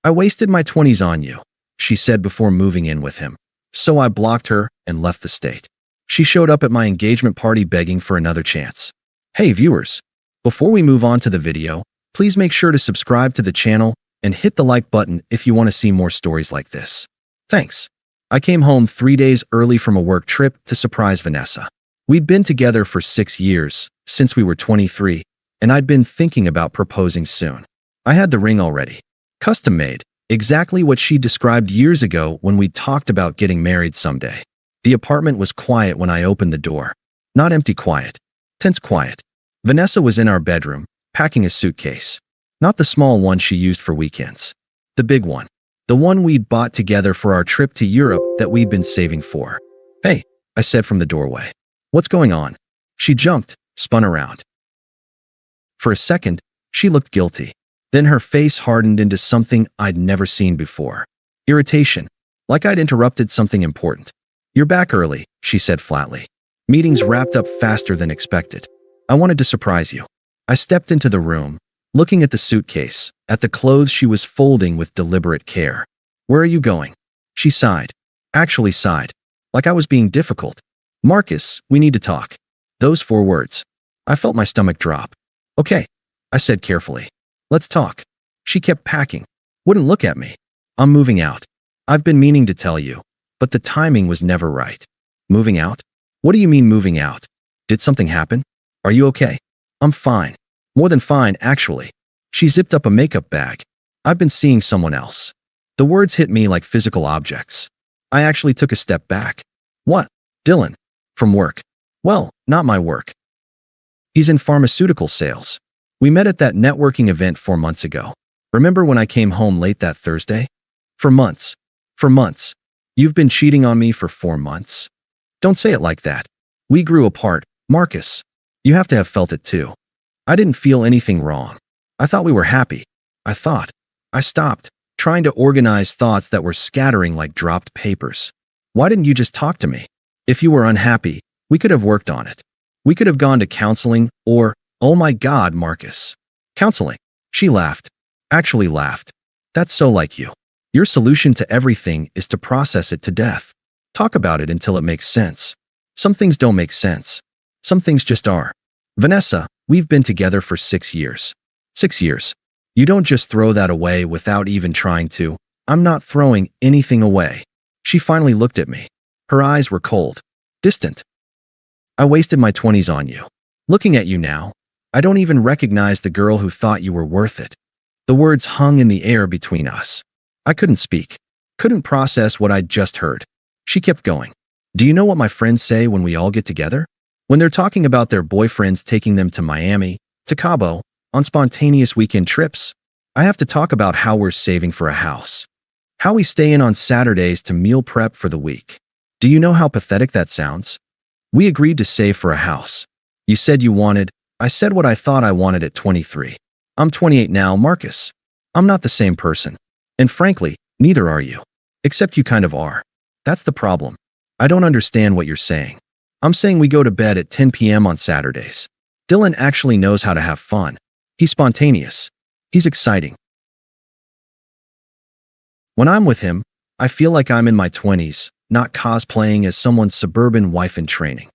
I wasted my 20s on you, she said before moving in with him. So I blocked her and left the state. She showed up at my engagement party begging for another chance. Hey viewers, before we move on to the video, please make sure to subscribe to the channel and hit the like button if you want to see more stories like this. Thanks. I came home 3 days early from a work trip to surprise Vanessa. We'd been together for 6 years, since we were 23, and I'd been thinking about proposing soon. I had the ring already. Custom-made, exactly what she described years ago when we talked about getting married someday. The apartment was quiet when I opened the door. Not empty quiet. Tense quiet. Vanessa was in our bedroom, packing a suitcase. Not the small one she used for weekends. The big one. The one we'd bought together for our trip to Europe that we'd been saving for. Hey, I said from the doorway. What's going on? She jumped, spun around. For a second, she looked guilty. Then her face hardened into something I'd never seen before. Irritation. Like I'd interrupted something important. You're back early, she said flatly. Meetings wrapped up faster than expected. I wanted to surprise you. I stepped into the room, looking at the suitcase, at the clothes she was folding with deliberate care. Where are you going? She sighed. Actually sighed. Like I was being difficult. Marcus, we need to talk. Those 4 words. I felt my stomach drop. Okay, I said carefully. Let's talk. She kept packing. Wouldn't look at me. I'm moving out. I've been meaning to tell you, but the timing was never right. Moving out? What do you mean moving out? Did something happen? Are you okay? I'm fine. More than fine, actually. She zipped up a makeup bag. I've been seeing someone else. The words hit me like physical objects. I actually took a step back. What? Dylan. From work. Well, not my work. He's in pharmaceutical sales. We met at that networking event 4 months ago. Remember when I came home late that Thursday? For months. For months. You've been cheating on me for 4 months? Don't say it like that. We grew apart, Marcus. You have to have felt it too. I didn't feel anything wrong. I thought we were happy. I stopped, trying to organize thoughts that were scattering like dropped papers. Why didn't you just talk to me? If you were unhappy, we could have worked on it. We could have gone to counseling or, oh my God, Marcus. Counseling. She laughed. Actually laughed. That's so like you. Your solution to everything is to process it to death. Talk about it until it makes sense. Some things don't make sense. Some things just are. Vanessa, we've been together for 6 years. 6 years. You don't just throw that away without even trying to. I'm not throwing anything away. She finally looked at me. Her eyes were cold. Distant. I wasted my 20s on you. Looking at you now, I don't even recognize the girl who thought you were worth it. The words hung in the air between us. I couldn't speak. Couldn't process what I'd just heard. She kept going. Do you know what my friends say when we all get together? When they're talking about their boyfriends taking them to Miami, to Cabo, on spontaneous weekend trips? I have to talk about how we're saving for a house. How we stay in on Saturdays to meal prep for the week. Do you know how pathetic that sounds? We agreed to save for a house. You said you wanted. I said what I thought I wanted at 23. I'm 28 now, Marcus. I'm not the same person. And frankly, neither are you. Except you kind of are. That's the problem. I don't understand what you're saying. I'm saying we go to bed at 10 p.m. on Saturdays. Dylan actually knows how to have fun. He's spontaneous. He's exciting. When I'm with him, I feel like I'm in my 20s, not cosplaying as someone's suburban wife in training.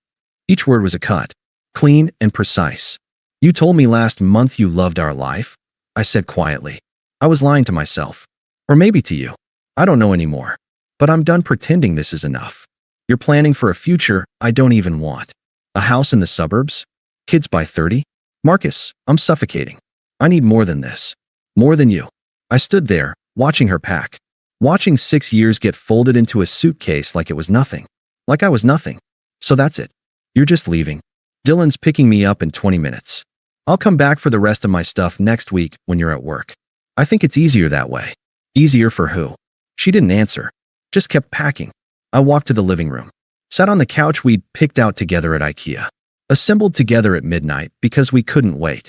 Each word was a cut. Clean and precise. You told me last month you loved our life, I said quietly. I was lying to myself. Or maybe to you. I don't know anymore. But I'm done pretending this is enough. You're planning for a future I don't even want. A house in the suburbs? Kids by 30? Marcus, I'm suffocating. I need more than this. More than you. I stood there, watching her pack. Watching 6 years get folded into a suitcase like it was nothing. Like I was nothing. So that's it. You're just leaving. Dylan's picking me up in 20 minutes. I'll come back for the rest of my stuff next week when you're at work. I think it's easier that way. Easier for who? She didn't answer. Just kept packing. I walked to the living room. Sat on the couch we'd picked out together at IKEA. Assembled together at midnight because we couldn't wait.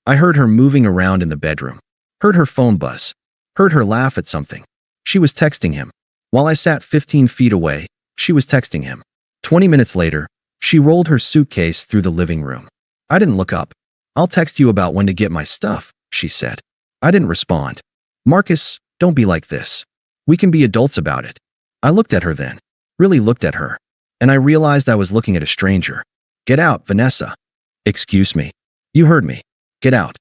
I heard her moving around in the bedroom. Heard her phone buzz. Heard her laugh at something. She was texting him. While I sat 15 feet away, she was texting him. 20 minutes later, she rolled her suitcase through the living room. I didn't look up. I'll text you about when to get my stuff, she said. I didn't respond. Marcus, don't be like this. We can be adults about it. I looked at her then. Really looked at her. And I realized I was looking at a stranger. Get out, Vanessa. Excuse me. You heard me. Get out.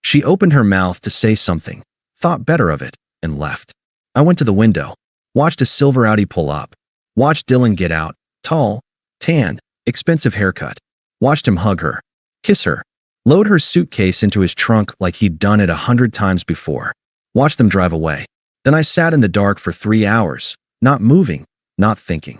She opened her mouth to say something, thought better of it, and left. I went to the window, watched a silver Audi pull up, watched Dylan get out, tall, tan, expensive haircut, watched him hug her, kiss her, load her suitcase into his trunk like he'd done it 100 times before, watched them drive away. Then I sat in the dark for 3 hours, not moving, not thinking.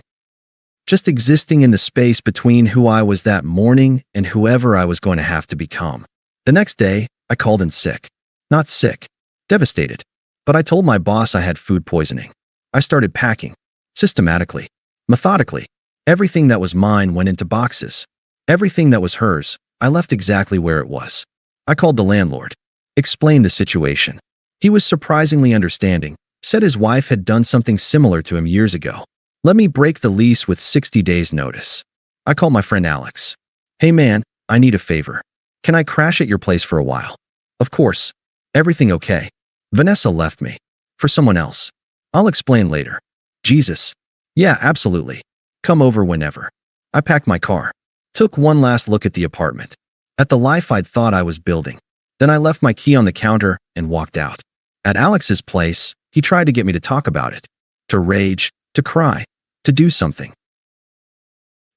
Just existing in the space between who I was that morning and whoever I was going to have to become. The next day, I called in sick. Not sick. Devastated. But I told my boss I had food poisoning. I started packing. Systematically. Methodically. Everything that was mine went into boxes. Everything that was hers, I left exactly where it was. I called the landlord. Explained the situation. He was surprisingly understanding. Said his wife had done something similar to him years ago. Let me break the lease with 60 days notice. I called my friend Alex. Hey man, I need a favor. Can I crash at your place for a while? Of course. Everything okay? Vanessa left me. For someone else. I'll explain later. Jesus. Yeah, absolutely. Come over whenever. I packed my car. Took one last look at the apartment. At the life I'd thought I was building. Then I left my key on the counter and walked out. At Alex's place, he tried to get me to talk about it. To rage, to cry, to do something.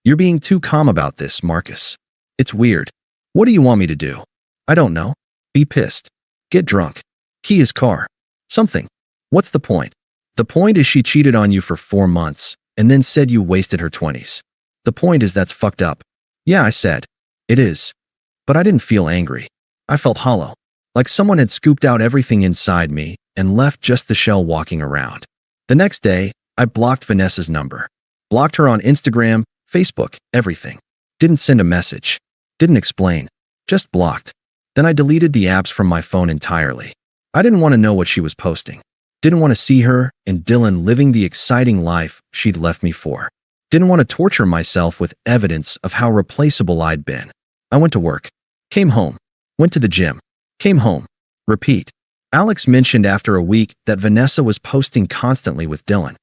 You're being too calm about this, Marcus. It's weird. What do you want me to do? I don't know. Be pissed. Get drunk. Key his car. Something. What's the point? The point is she cheated on you for 4 months and then said you wasted her 20s. The point is that's fucked up. Yeah, I said. It is. But I didn't feel angry. I felt hollow. Like someone had scooped out everything inside me and left just the shell walking around. The next day, I blocked Vanessa's number. Blocked her on Instagram, Facebook, everything. Didn't send a message. Didn't explain. Just blocked. Then I deleted the apps from my phone entirely. I didn't want to know what she was posting. Didn't want to see her and Dylan living the exciting life she'd left me for. Didn't want to torture myself with evidence of how replaceable I'd been. I went to work. Came home. Went to the gym. Came home. Repeat. Alex mentioned after a week that Vanessa was posting constantly with Dylan.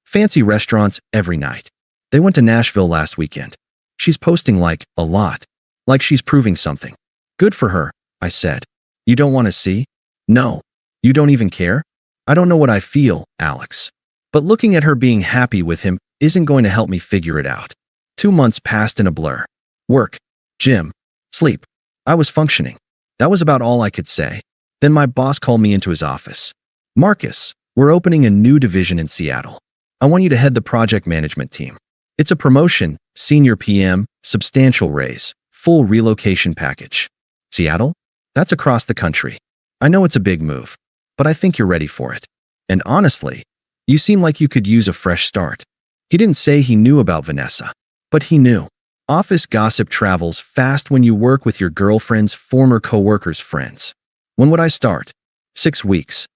Fancy restaurants every night. They went to Nashville last weekend. She's posting like, a lot. Like she's proving something. Good for her, I said. You don't want to see? No. You don't even care? I don't know what I feel, Alex. But looking at her being happy with him isn't going to help me figure it out. 2 months passed in a blur. Work. Gym. Sleep. I was functioning. That was about all I could say. Then my boss called me into his office. Marcus, we're opening a new division in Seattle. I want you to head the project management team. It's a promotion, senior PM, substantial raise, full relocation package. Seattle? That's across the country. I know it's a big move, but I think you're ready for it. And honestly, you seem like you could use a fresh start. He didn't say he knew about Vanessa, but he knew. Office gossip travels fast when you work with your girlfriend's former coworkers' friends. When would I start? 6 weeks.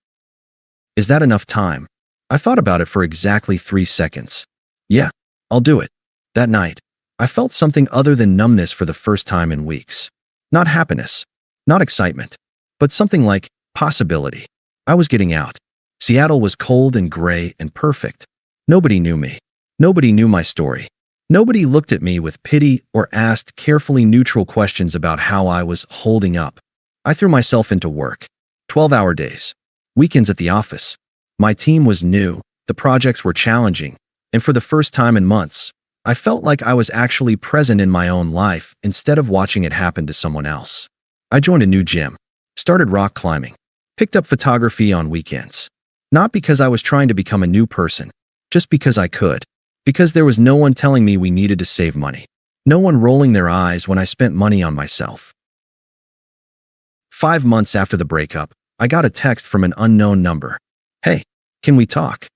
Is that enough time? I thought about it for exactly 3 seconds. Yeah, I'll do it. That night, I felt something other than numbness for the first time in weeks. Not happiness, not excitement, but something like possibility. I was getting out. Seattle was cold and gray and perfect. Nobody knew me. Nobody knew my story. Nobody looked at me with pity or asked carefully neutral questions about how I was holding up. I threw myself into work. 12-hour days. Weekends at the office. My team was new, the projects were challenging, and for the first time in months, I felt like I was actually present in my own life instead of watching it happen to someone else. I joined a new gym. Started rock climbing. Picked up photography on weekends. Not because I was trying to become a new person, just because I could. Because there was no one telling me we needed to save money. No one rolling their eyes when I spent money on myself. 5 months after the breakup, I got a text from an unknown number. Hey, can we talk?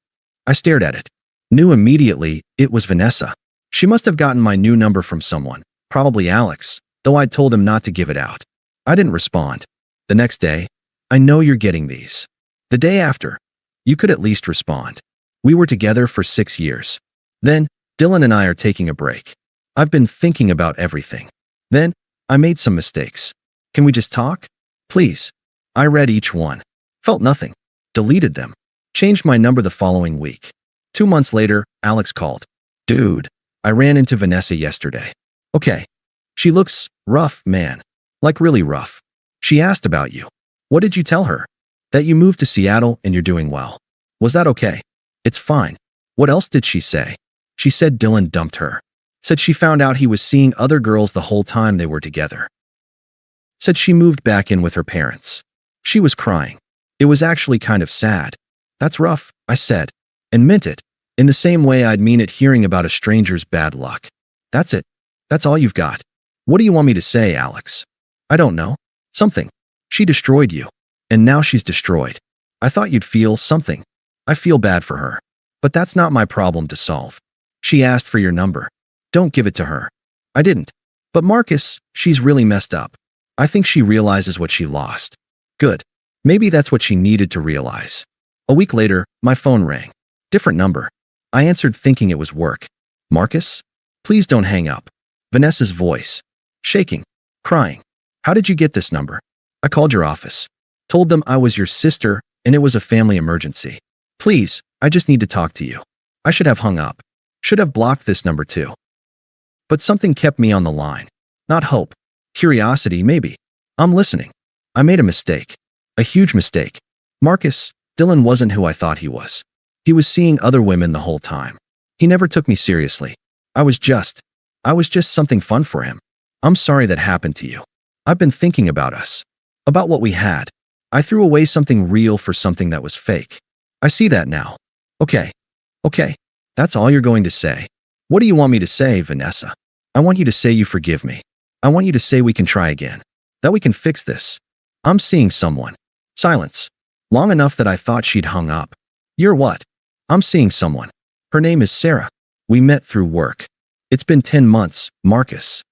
I stared at it. Knew immediately it was Vanessa. She must have gotten my new number from someone, probably Alex, though I'd told him not to give it out. I didn't respond. The next day, I know you're getting these. The day after, you could at least respond. We were together for 6 years. Then, Dylan and I are taking a break. I've been thinking about everything. Then, I made some mistakes. Can we just talk? Please. I read each one. Felt nothing. Deleted them. Changed my number the following week. 2 months later, Alex called. Dude, I ran into Vanessa yesterday. Okay. She looks rough, man. Like really rough. She asked about you. What did you tell her? That you moved to Seattle and you're doing well. Was that okay? It's fine. What else did she say? She said Dylan dumped her. Said she found out he was seeing other girls the whole time they were together. Said she moved back in with her parents. She was crying. It was actually kind of sad. That's rough, I said, and meant it, in the same way I'd mean it hearing about a stranger's bad luck. That's it. That's all you've got. What do you want me to say, Alex? I don't know. Something. She destroyed you. And now she's destroyed. I thought you'd feel something. I feel bad for her. But that's not my problem to solve. She asked for your number. Don't give it to her. I didn't. But Marcus, she's really messed up. I think she realizes what she lost. Good. Maybe that's what she needed to realize. A week later, my phone rang. Different number. I answered thinking it was work. Marcus? Please don't hang up. Vanessa's voice. Shaking. Crying. How did you get this number? I called your office. Told them I was your sister and it was a family emergency. Please, I just need to talk to you. I should have hung up. Should have blocked this number too. But something kept me on the line. Not hope. Curiosity, maybe. I'm listening. I made a mistake. A huge mistake. Marcus, Dylan wasn't who I thought he was. He was seeing other women the whole time. He never took me seriously. I was just something fun for him. I'm sorry that happened to you. I've been thinking about us. About what we had. I threw away something real for something that was fake. I see that now. Okay. Okay. That's all you're going to say. What do you want me to say, Vanessa? I want you to say you forgive me. I want you to say we can try again. That we can fix this. I'm seeing someone. Silence. Long enough that I thought she'd hung up. You're what? I'm seeing someone. Her name is Sarah. We met through work. It's been 10 months, Marcus.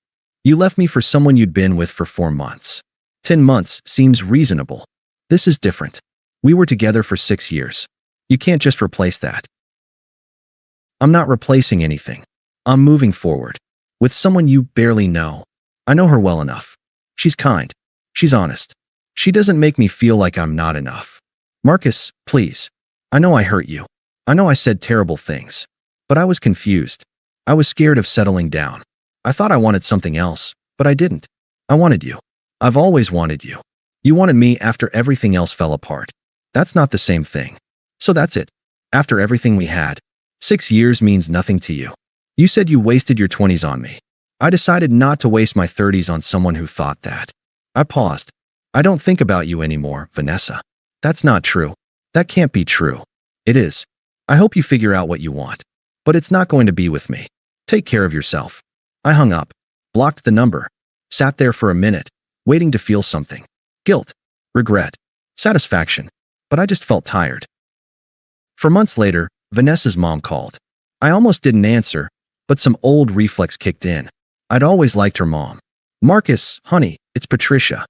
You left me for someone you'd been with for 4 months. 10 months seems reasonable. This is different. We were together for 6 years. You can't just replace that. I'm not replacing anything. I'm moving forward. With someone you barely know. I know her well enough. She's kind. She's honest. She doesn't make me feel like I'm not enough. Marcus, please. I know I hurt you. I know I said terrible things. But I was confused. I was scared of settling down. I thought I wanted something else, but I didn't. I wanted you. I've always wanted you. You wanted me after everything else fell apart. That's not the same thing. So that's it. After everything we had, 6 years means nothing to you. You said you wasted your 20s on me. I decided not to waste my 30s on someone who thought that. I paused. I don't think about you anymore, Vanessa. That's not true. That can't be true. It is. I hope you figure out what you want. But it's not going to be with me. Take care of yourself. I hung up. Blocked the number. Sat there for a minute, waiting to feel something. Guilt. Regret. Satisfaction. But I just felt tired. For months later, Vanessa's mom called. I almost didn't answer, but some old reflex kicked in. I'd always liked her mom. Marcus, honey, it's Patricia.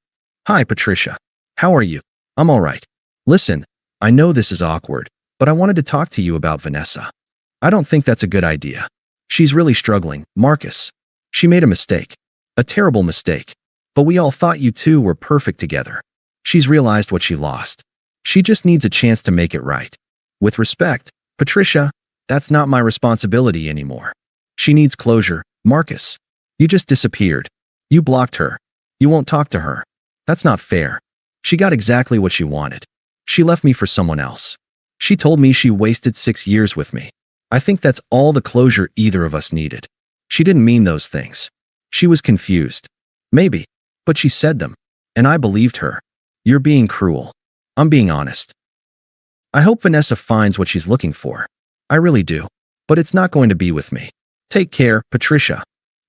Hi, Patricia. How are you? I'm all right. Listen, I know this is awkward, but I wanted to talk to you about Vanessa. I don't think that's a good idea. She's really struggling, Marcus. She made a mistake. A terrible mistake. But we all thought you two were perfect together. She's realized what she lost. She just needs a chance to make it right. With respect, Patricia, that's not my responsibility anymore. She needs closure, Marcus. You just disappeared. You blocked her. You won't talk to her. That's not fair. She got exactly what she wanted. She left me for someone else. She told me she wasted 6 years with me. I think that's all the closure either of us needed. She didn't mean those things. She was confused. Maybe. But she said them. And I believed her. You're being cruel. I'm being honest. I hope Vanessa finds what she's looking for. I really do. But it's not going to be with me. Take care, Patricia.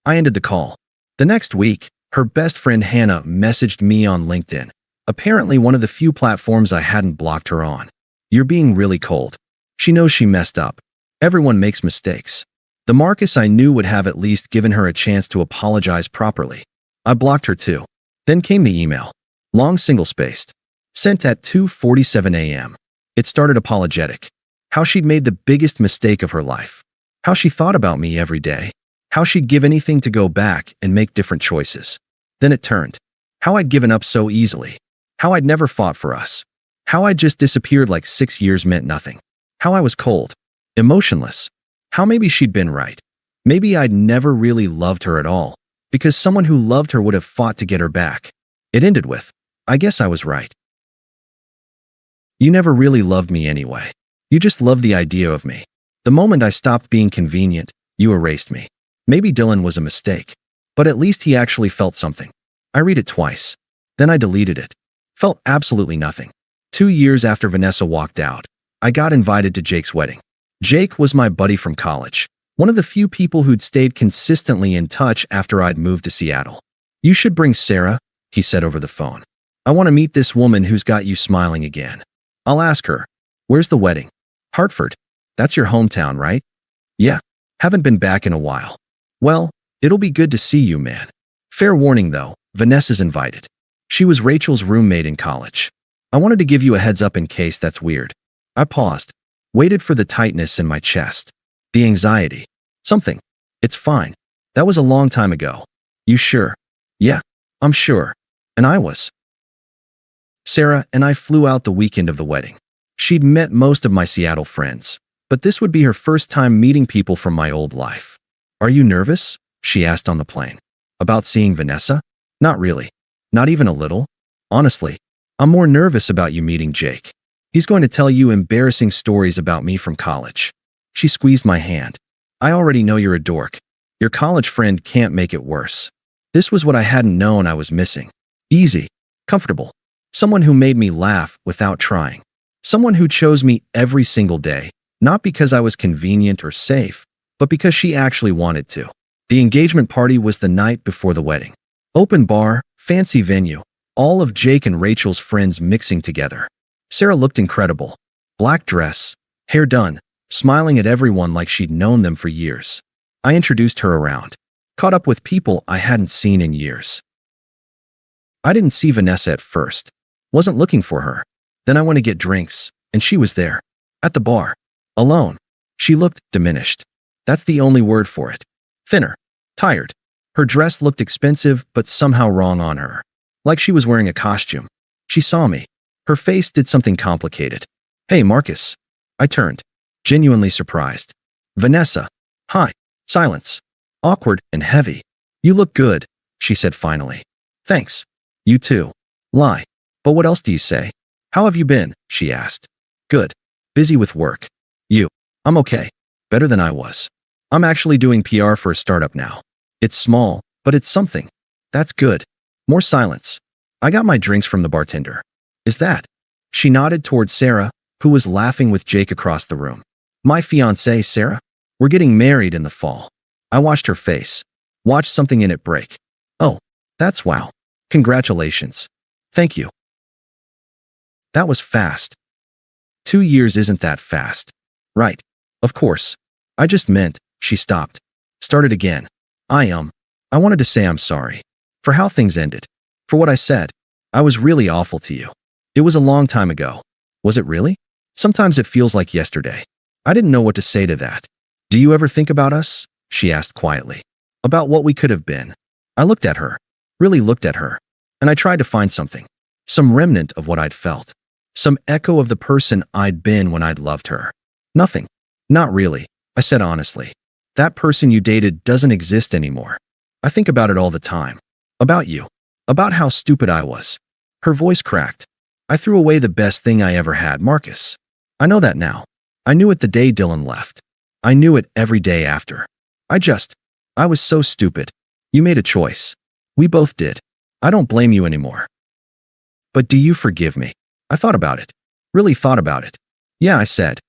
I ended the call. The next week, her best friend Hannah messaged me on LinkedIn. Apparently one of the few platforms I hadn't blocked her on. You're being really cold. She knows she messed up. Everyone makes mistakes. The Marcus I knew would have at least given her a chance to apologize properly. I blocked her too. Then came the email. Long single-spaced. Sent at 2:47 a.m. It started apologetic. How she'd made the biggest mistake of her life. How she thought about me every day. How she'd give anything to go back and make different choices. Then it turned. How I'd given up so easily. How I'd never fought for us. How I'd just disappeared like 6 years meant nothing. How I was cold. Emotionless. How maybe she'd been right. Maybe I'd never really loved her at all, because someone who loved her would have fought to get her back. It ended with, I guess I was right. You never really loved me anyway. You just loved the idea of me. The moment I stopped being convenient, you erased me. Maybe Dylan was a mistake, but at least he actually felt something. I read it twice. Then I deleted it. Felt absolutely nothing. 2 years after Vanessa walked out, I got invited to Jake's wedding. Jake was my buddy from college, one of the few people who'd stayed consistently in touch after I'd moved to Seattle. You should bring Sarah, he said over the phone. I want to meet this woman who's got you smiling again. I'll ask her. Where's the wedding? Hartford. That's your hometown, right? Yeah. Haven't been back in a while. Well, it'll be good to see you, man. Fair warning though, Vanessa's invited. She was Rachel's roommate in college. I wanted to give you a heads up in case that's weird. I paused, waited for the tightness in my chest. The anxiety. Something. It's fine. That was a long time ago. You sure? Yeah, I'm sure. And I was. Sarah and I flew out the weekend of the wedding. She'd met most of my Seattle friends, but this would be her first time meeting people from my old life. Are you nervous? She asked on the plane. About seeing Vanessa? Not really. Not even a little. Honestly, I'm more nervous about you meeting Jake. He's going to tell you embarrassing stories about me from college. She squeezed my hand. I already know you're a dork. Your college friend can't make it worse. This was what I hadn't known I was missing. Easy. Comfortable. Someone who made me laugh without trying. Someone who chose me every single day, not because I was convenient or safe, but because she actually wanted to. The engagement party was the night before the wedding. Open bar, fancy venue, all of Jake and Rachel's friends mixing together. Sarah looked incredible. Black dress, hair done, smiling at everyone like she'd known them for years. I introduced her around, caught up with people I hadn't seen in years. I didn't see Vanessa at first. Wasn't looking for her. Then I went to get drinks, and she was there. At the bar. Alone. She looked diminished. That's the only word for it. Thinner. Tired. Her dress looked expensive, but somehow wrong on her. Like she was wearing a costume. She saw me. Her face did something complicated. Hey, Marcus. I turned. Genuinely surprised. Vanessa. Hi. Silence. Awkward and heavy. You look good, she said finally. Thanks. You too. Lie. But what else do you say? How have you been? She asked. Good. Busy with work. You. I'm okay. Better than I was. I'm actually doing PR for a startup now. It's small, but it's something. That's good. More silence. I got my drinks from the bartender. Is that? She nodded towards Sarah, who was laughing with Jake across the room. My fiancée, Sarah? We're getting married in the fall. I watched her face. Watched something in it break. Oh, that's wow. Congratulations. Thank you. That was fast. 2 years isn't that fast. Right. Of course. I just meant, she stopped. Started again. I wanted to say I'm sorry. For how things ended. For what I said. I was really awful to you. It was a long time ago. Was it really? Sometimes it feels like yesterday. I didn't know what to say to that. Do you ever think about us? She asked quietly. About what we could have been. I looked at her. Really looked at her. And I tried to find something. Some remnant of what I'd felt. Some echo of the person I'd been when I'd loved her. Nothing. Not really, I said honestly. That person you dated doesn't exist anymore. I think about it all the time. About you. About how stupid I was. Her voice cracked. I threw away the best thing I ever had, Marcus. I know that now. I knew it the day Dylan left. I knew it every day after. I was so stupid. You made a choice. We both did. I don't blame you anymore. But do you forgive me? I thought about it. Really thought about it. Yeah, I said.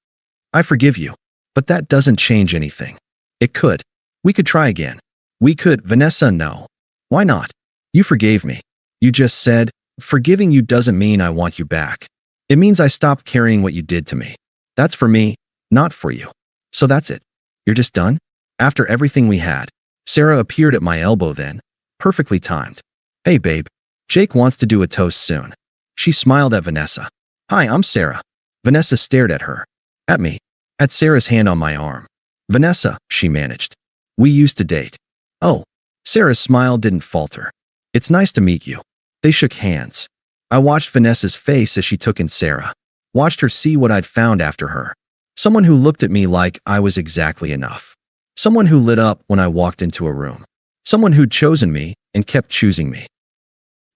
I forgive you. But that doesn't change anything. It could. We could try again. We could. Vanessa, no. Why not? You forgave me. You just said, forgiving you doesn't mean I want you back. It means I stopped carrying what you did to me. That's for me, not for you. So that's it. You're just done? After everything we had. Sarah appeared at my elbow then. Perfectly timed. Hey, babe. Jake wants to do a toast soon. She smiled at Vanessa. Hi, I'm Sarah. Vanessa stared at her. At me. At Sarah's hand on my arm. Vanessa, she managed. We used to date. Oh. Sarah's smile didn't falter. It's nice to meet you. They shook hands. I watched Vanessa's face as she took in Sarah. Watched her see what I'd found after her. Someone who looked at me like I was exactly enough. Someone who lit up when I walked into a room. Someone who'd chosen me and kept choosing me.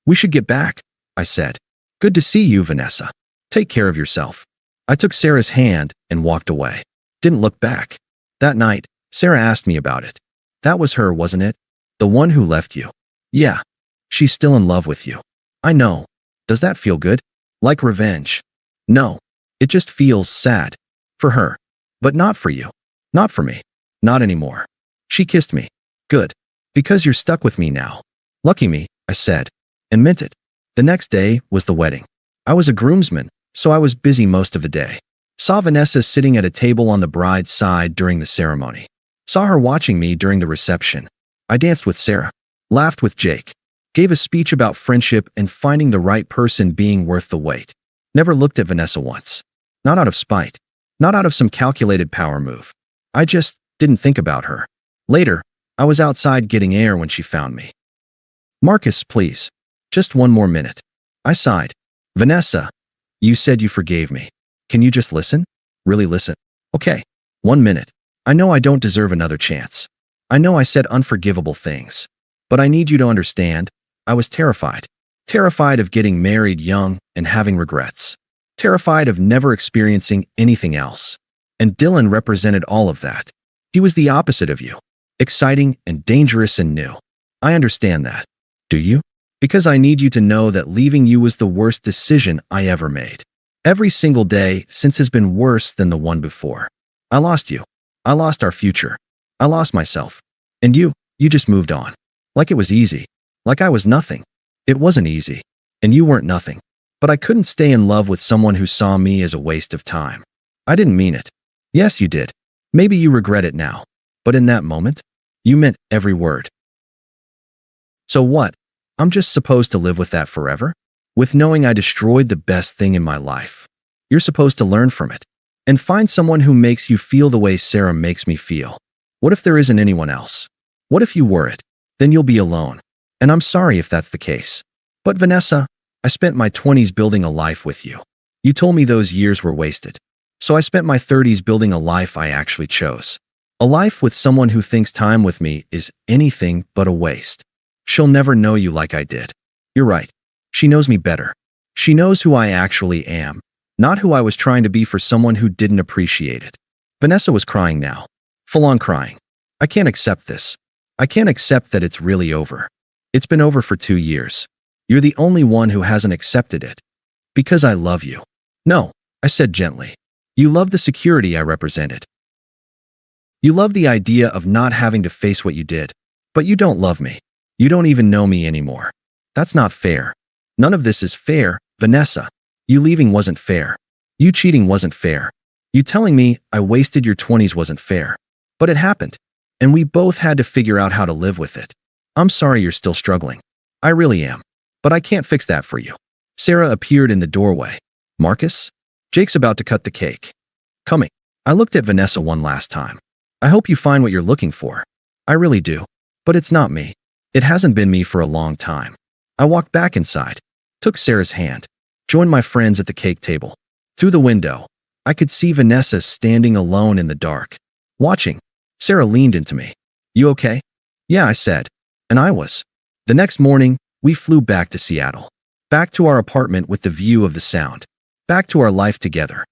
"We should get back," I said. "Good to see you, Vanessa. Take care of yourself." I took Sarah's hand and walked away. Didn't look back. That night, Sarah asked me about it. "That was her, wasn't it? The one who left you?" "Yeah. She's still in love with you." "I know. Does that feel good? Like revenge?" "No. It just feels sad. For her. But not for you. Not for me. Not anymore." She kissed me. "Good. Because you're stuck with me now." "Lucky me," I said. And meant it. The next day was the wedding. I was a groomsman, so I was busy most of the day. Saw Vanessa sitting at a table on the bride's side during the ceremony. Saw her watching me during the reception. I danced with Sarah. Laughed with Jake. Gave a speech about friendship and finding the right person being worth the wait. Never looked at Vanessa once. Not out of spite. Not out of some calculated power move. I just didn't think about her. Later, I was outside getting air when she found me. "Marcus, please. Just one more minute." I sighed. "Vanessa, you said you forgave me. Can you just listen? Really listen? Okay. 1 minute. I know I don't deserve another chance. I know I said unforgivable things. But I need you to understand, I was terrified. Terrified of getting married young and having regrets. Terrified of never experiencing anything else. And Dylan represented all of that. He was the opposite of you. Exciting and dangerous and new. I understand that. Do you? Because I need you to know that leaving you was the worst decision I ever made. Every single day since has been worse than the one before. I lost you. I lost our future. I lost myself. And you just moved on. Like it was easy. Like I was nothing. It wasn't easy. And you weren't nothing. But I couldn't stay in love with someone who saw me as a waste of time. I didn't mean it. Yes, you did. Maybe you regret it now. But in that moment, you meant every word. So what? I'm just supposed to live with that forever? With knowing I destroyed the best thing in my life. You're supposed to learn from it. And find someone who makes you feel the way Sarah makes me feel. What if there isn't anyone else? What if you were it? Then you'll be alone. And I'm sorry if that's the case. But Vanessa, I spent my 20s building a life with you. You told me those years were wasted. So I spent my 30s building a life I actually chose. A life with someone who thinks time with me is anything but a waste. She'll never know you like I did. You're right. She knows me better. She knows who I actually am, not who I was trying to be for someone who didn't appreciate it. Vanessa was crying now. Full on crying. I can't accept this. I can't accept that it's really over. It's been over for 2 years. You're the only one who hasn't accepted it. Because I love you. No, I said gently. You love the security I represented. You love the idea of not having to face what you did. But you don't love me. You don't even know me anymore. That's not fair. None of this is fair, Vanessa. You leaving wasn't fair. You cheating wasn't fair. You telling me I wasted your 20s wasn't fair. But it happened. And we both had to figure out how to live with it. I'm sorry you're still struggling. I really am. But I can't fix that for you. Sarah appeared in the doorway. Marcus? Jake's about to cut the cake. Coming. I looked at Vanessa one last time. I hope you find what you're looking for. I really do. But it's not me. It hasn't been me for a long time. I walked back inside. Took Sarah's hand. Joined my friends at the cake table. Through the window, I could see Vanessa standing alone in the dark. Watching. Sarah leaned into me. You okay? Yeah, I said. And I was. The next morning, we flew back to Seattle. Back to our apartment with the view of the sound. Back to our life together.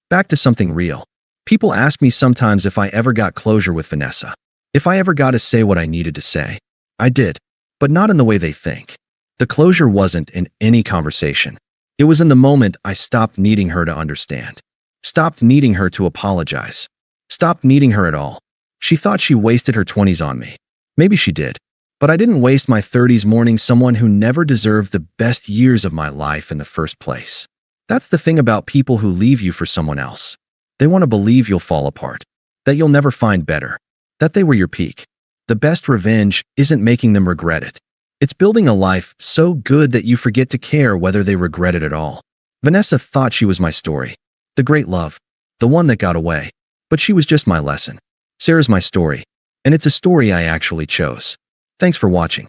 Back to something real. People ask me sometimes if I ever got closure with Vanessa. If I ever got to say what I needed to say. I did. But not in the way they think. The closure wasn't in any conversation. It was in the moment I stopped needing her to understand. Stopped needing her to apologize. Stopped needing her at all. She thought she wasted her 20s on me. Maybe she did. But I didn't waste my 30s mourning someone who never deserved the best years of my life in the first place. That's the thing about people who leave you for someone else. They want to believe you'll fall apart. That you'll never find better. That they were your peak. The best revenge isn't making them regret it. It's building a life so good that you forget to care whether they regret it at all. Vanessa thought she was my story. The great love. The one that got away. But she was just my lesson. Sarah's my story. And it's a story I actually chose. Thanks for watching.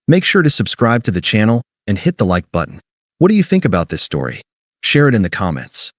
Make sure to subscribe to the channel and hit the like button. What do you think about this story? Share it in the comments.